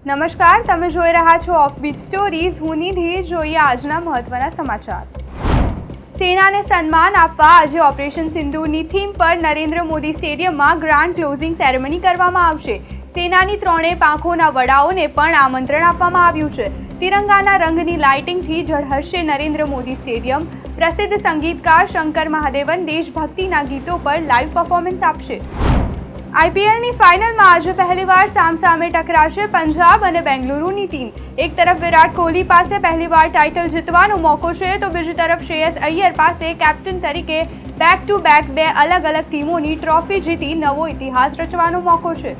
નમસ્કાર, તમે જોઈ રહ્યા છો ઓફબીટ સ્ટોરીઝ. હું નિધિ. જોઈએ આજના મહત્વના સમાચાર. સેનાને સન્માન આપવા આજે ઓપરેશન સિંદૂરની થીમ પર નરેન્દ્ર મોદી સ્ટેડિયમમાં ગ્રાન્ડ ક્લોઝિંગ સેરેમની કરવામાં આવશે. સેનાની ત્રણેય પાંખોના વડાઓને પણ આમંત્રણ આપવામાં આવ્યું છે. તિરંગાના રંગની લાઇટિંગથી ઝળહળશે નરેન્દ્ર મોદી સ્ટેડિયમ. પ્રસિદ્ધ સંગીતકાર શંકર મહાદેવન દેશભક્તિના ગીતો પર લાઈવ પરફોર્મન્સ આપશે. આઈપીએલની ફાઇનલમાં આજે પહેલીવાર સામસામે ટકરાશે પંજાબ અને બેંગલુરુની ટીમ. એક તરફ વિરાટ કોહલી પાસે પહેલીવાર ટાઇટલ જીતવાનો મોકો છે, તો બીજી તરફ શ્રેયસ અય્યર પાસે કેપ્ટન તરીકે બેક ટુ બેક બે અલગ અલગ ટીમોની ટ્રોફી જીતી નવો ઇતિહાસ રચવાનો મોકો છે.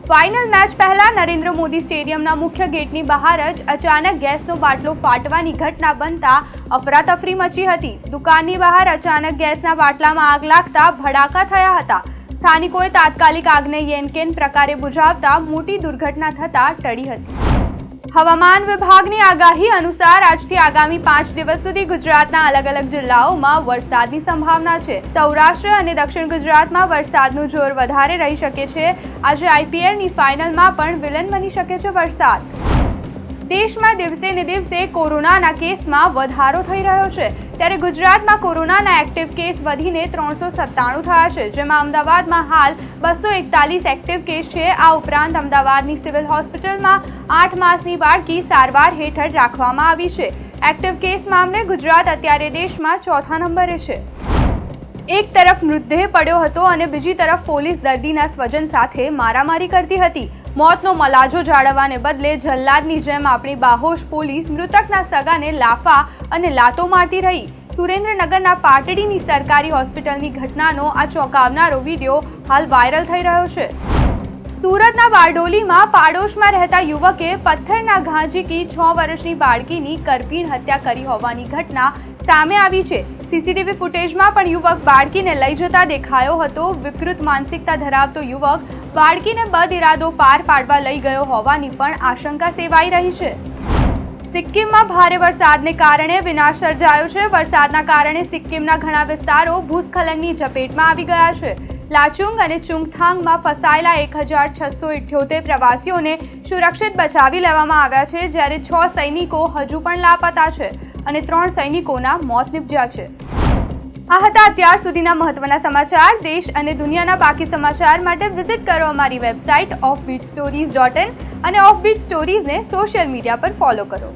ફાઇનલ મેચ પહેલા નરેન્દ્ર મોદી સ્ટેડિયમના મુખ્ય ગેટની બહાર જ અચાનક ગેસનો બાટલો ફાટવાની ઘટના બનતા અફરાતફરી મચી હતી. દુકાનની બહાર અચાનક ગેસના બાટલામાં આગ લાગતા ભડાકા થયા હતા. સ્થાનિકોએ તાત્કાલિક આગને યેનકેન પ્રકારે બુઝાવતા મોટી દુર્ઘટના થતા ટળી હતી. હવામાન વિભાગની આગાહી અનુસાર આજથી આગામી 5 દિવસ સુધી ગુજરાતના અલગ અલગ જિલ્લાઓમાં વરસાદની સંભાવના છે. સૌરાષ્ટ્ર અને દક્ષિણ ગુજરાતમાં વરસાદનું જોર વધારે રહી શકે છે. આજે આઈપીએલની ફાઇનલમાં પણ વિલન બની શકે છે વરસાદ. દેશમાં દિવસે ને દિવસે કોરોનાના કેસમાં વધારો થઈ રહ્યો છે, ત્યારે ગુજરાતમાં કોરોનાના એક્ટિવ કેસ વધીને 397 થયા છે, જેમાં અમદાવાદમાં હાલ 241 એક્ટિવ કેસ છે. આ ઉપરાંત અમદાવાદની સિવિલ હોસ્પિટલમાં 8 માસની બાળકી સારવાર હેઠળ રાખવામાં આવી છે. એક્ટિવ કેસ મામલે ગુજરાત અત્યારે દેશમાં 4થા નંબરે છે. એક તરફ મૃતદેહ પડ્યો હતો અને બીજી તરફ પોલીસ દર્દીના સ્વજન સાથે મારામારી કરતી હતી. મોતનો મલાજો જાળવવાને બદલે જલ્લાદની જેમ આપણી બાહોશ પોલીસ મૃતકના સગાને લાફા અને લાતો મારતી રહી. સુરેન્દ્રનગરના પાટડીની સરકારી હોસ્પિટલની ઘટનાનો આ ચોંકાવનારો વિડીયો હાલ વાયરલ થઈ રહ્યો છે. સુરતના બારડોલીમાં પાડોશમાં રહેતા યુવકે પથ્થરના ઘા ઝીકી 6 વર્ષની બાળકીની કરપીણ હત્યા કરી હોવાની ઘટના સામે આવી છે. સીસીટીવી ફૂટેજમાં પણ યુવક બાળકીને લઈ જતા દેખાયો હતો. વિકૃત માનસિકતા ધરાવતો યુવક બાળકીને બદઇરાદો પાર પાડવા લઈ ગયો હોવાની પણ આશંકા સેવાઈ રહી છે. સિક્કિમમાં ભારે વરસાદને કારણે વિનાશ સર્જાયો છે. વરસાદના કારણે સિક્કિમના ઘણા વિસ્તારો ભૂસ્ખલનની ઝપેટમાં આવી ગયા છે. લાચુંગ અને ચુંગથાંગમાં ફસાયેલા 1678 પ્રવાસીઓને સુરક્ષિત બચાવી લેવામાં આવ્યા છે, જ્યારે 6 સૈનિકો હજુ પણ લાપતા છે અને 3 સૈનિકોના મોત નિપજ્યા છે. આ હતા અત્યાર સુધીના મહત્વના સમાચાર. દેશ અને દુનિયાના બાકી સમાચાર માટે વિઝિટ કરો અમારી વેબસાઇટ offbeatstories.in અને ઓફબીટ સ્ટોરીઝને સોશિયલ મીડિયા પર ફોલો કરો.